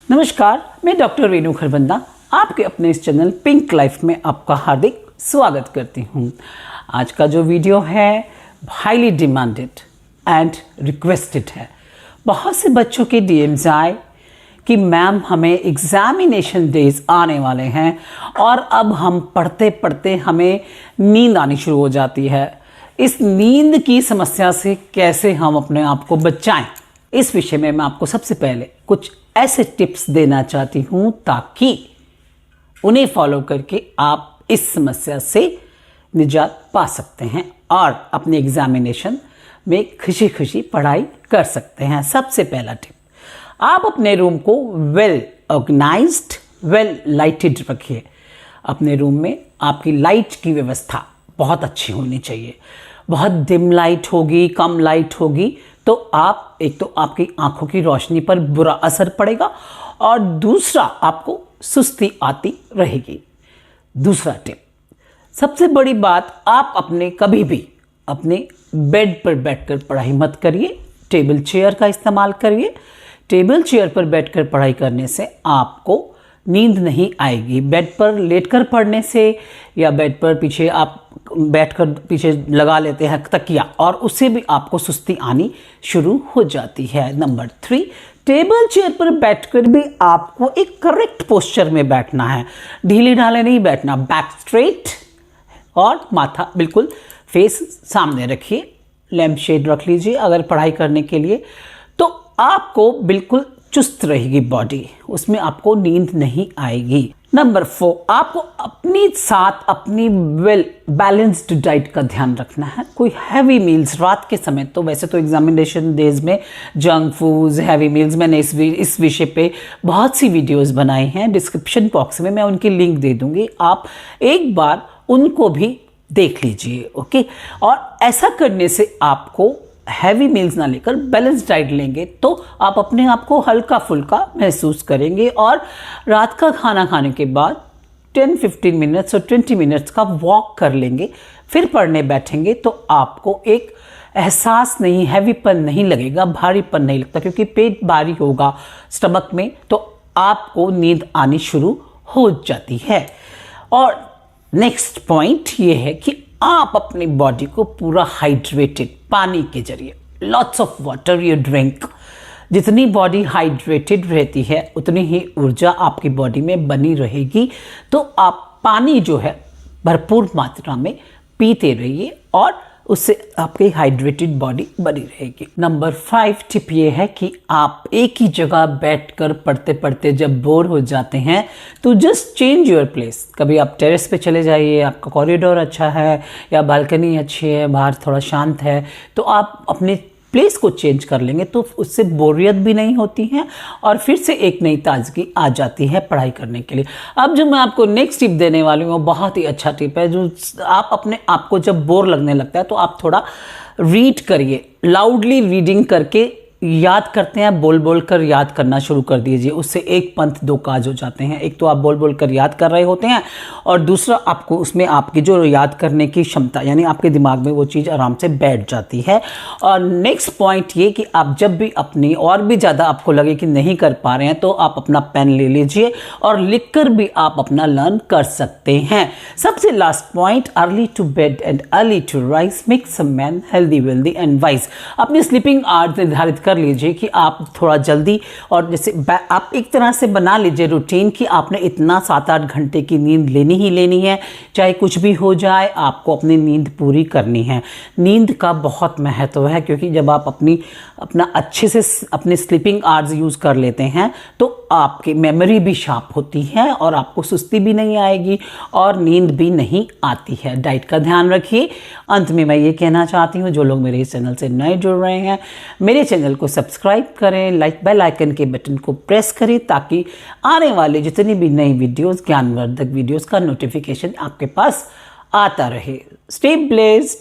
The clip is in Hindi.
नमस्कार, मैं डॉक्टर वेणु खरबंदा आपके अपने इस चैनल पिंक लाइफ में आपका हार्दिक स्वागत करती हूँ। आज का जो वीडियो है हाईली डिमांडेड एंड रिक्वेस्टेड है। बहुत से बच्चों के डीएम्स आए कि मैम हमें एग्जामिनेशन डेज आने वाले हैं और अब हम पढ़ते पढ़ते हमें नींद आनी शुरू हो जाती है। इस नींद की समस्या से कैसे हम अपने आप को बचाएं, इस विषय में मैं आपको सबसे पहले कुछ ऐसे टिप्स देना चाहती हूं ताकि उन्हें फॉलो करके आप इस समस्या से निजात पा सकते हैं और अपने एग्जामिनेशन में खुशी खुशी पढ़ाई कर सकते हैं। सबसे पहला टिप, आप अपने रूम को वेल ऑर्गेनाइज्ड, वेल लाइटेड रखिए। अपने रूम में आपकी लाइट की व्यवस्था बहुत अच्छी होनी चाहिए। बहुत डिम लाइट होगी, कम लाइट होगी तो एक तो आपकी आंखों की रोशनी पर बुरा असर पड़ेगा और दूसरा आपको सुस्ती आती रहेगी। दूसरा टिप, सबसे बड़ी बात, आप कभी भी अपने बेड पर बैठकर पढ़ाई मत करिए, टेबल चेयर का इस्तेमाल करिए। टेबल चेयर पर बैठकर पढ़ाई करने से आपको नींद नहीं आएगी। बेड पर लेटकर पढ़ने से या बेड पर पीछे आप बैठकर पीछे लगा लेते हैं तकिया और उससे भी आपको सुस्ती आनी शुरू हो जाती है। नंबर 3, टेबल चेयर पर बैठकर भी आपको एक करेक्ट पोस्चर में बैठना है। ढीले ढाले नहीं बैठना, बैक स्ट्रेट और माथा बिल्कुल फेस सामने रखिए। लैम्प शेड रख लीजिए अगर पढ़ाई करने के लिए, तो आपको बिल्कुल चुस्त रहेगी बॉडी, उसमें आपको नींद नहीं आएगी। नंबर 4, आपको अपनी वेल बैलेंस्ड डाइट का ध्यान रखना है। कोई हैवी मील्स रात के समय, तो वैसे तो एग्जामिनेशन डेज में जंक फूड्स, हैवी मील्स, मैंने इस विषय पे बहुत सी वीडियोस बनाई हैं। डिस्क्रिप्शन बॉक्स में मैं उनकी लिंक दे दूंगी, आप एक बार उनको भी देख लीजिए। ओके, और ऐसा करने से आपको हैवी मील्स ना लेकर बैलेंस डाइट लेंगे तो आप अपने आप को हल्का फुल्का महसूस करेंगे और रात का खाना खाने के बाद 10-15 मिनट्स और 20 मिनट्स का वॉक कर लेंगे, फिर पढ़ने बैठेंगे तो आपको एक एहसास नहीं, हैवीपन नहीं लगेगा, भारीपन नहीं लगता, क्योंकि पेट भारी होगा स्टमक में तो आपको नींद आनी शुरू हो जाती है। और नेक्स्ट पॉइंट ये है कि आप अपनी बॉडी को पूरा हाइड्रेटेड, पानी के जरिए, lots of water you drink. जितनी बॉडी हाइड्रेटेड रहती है उतनी ही ऊर्जा आपकी बॉडी में बनी रहेगी। तो आप पानी जो है भरपूर मात्रा में पीते रहिए और उससे आपकी हाइड्रेटेड बॉडी बनी रहेगी। नंबर 5 टिप ये है कि आप एक ही जगह बैठकर पढ़ते पढ़ते जब बोर हो जाते हैं तो जस्ट चेंज योर प्लेस। कभी आप टेरेस पे चले जाइए, आपका कॉरिडोर अच्छा है या बालकनी अच्छी है, बाहर थोड़ा शांत है, तो आप अपने प्लेस को चेंज कर लेंगे तो उससे बोरियत भी नहीं होती है और फिर से एक नई ताजगी आ जाती है पढ़ाई करने के लिए। अब जो मैं आपको नेक्स्ट टिप देने वाली हूँ वो बहुत ही अच्छा टिप है, जो आप अपने आप को जब बोर लगने लगता है तो आप थोड़ा रीड करिए। लाउडली रीडिंग करके याद करते हैं, बोल बोल कर याद करना शुरू कर दीजिए। उससे एक पंथ दो काज हो जाते हैं। एक तो आप बोल बोल कर याद कर रहे होते हैं और दूसरा आपको उसमें आपकी जो याद करने की क्षमता, यानी आपके दिमाग में वो चीज़ आराम से बैठ जाती है। और नेक्स्ट पॉइंट ये कि आप जब भी अपनी और भी ज़्यादा आपको लगे कि नहीं कर पा रहे हैं तो आप अपना पेन ले लीजिए और लिख कर भी आप अपना लर्न कर सकते हैं। सबसे last point, early to bed and early to rise makes a man healthy wealthy and wise. अपनी स्लीपिंग आवर्स निर्धारित कर लीजिए कि आप थोड़ा जल्दी, और जैसे आप एक तरह से बना लीजिए रूटीन कि आपने इतना 7-8 घंटे की नींद लेनी ही लेनी है, चाहे कुछ भी हो जाए आपको अपनी नींद पूरी करनी है। नींद का बहुत महत्व है क्योंकि जब आप अपना अच्छे से अपने स्लीपिंग आवर्स यूज़ कर लेते हैं तो आपकी मेमोरी भी शार्प होती है और आपको सुस्ती भी नहीं आएगी और नींद भी नहीं आती है। डाइट का ध्यान रखिए। अंत में मैं ये कहना चाहती हूँ, जो लोग मेरे इस चैनल से नए जुड़ रहे हैं, मेरे चैनल को सब्सक्राइब करें, बेल आइकन के बटन को प्रेस करें ताकि आने वाले जितनी भी नई वीडियोस, ज्ञानवर्धक वीडियोस का नोटिफिकेशन आपके पास आता रहे। Stay blessed.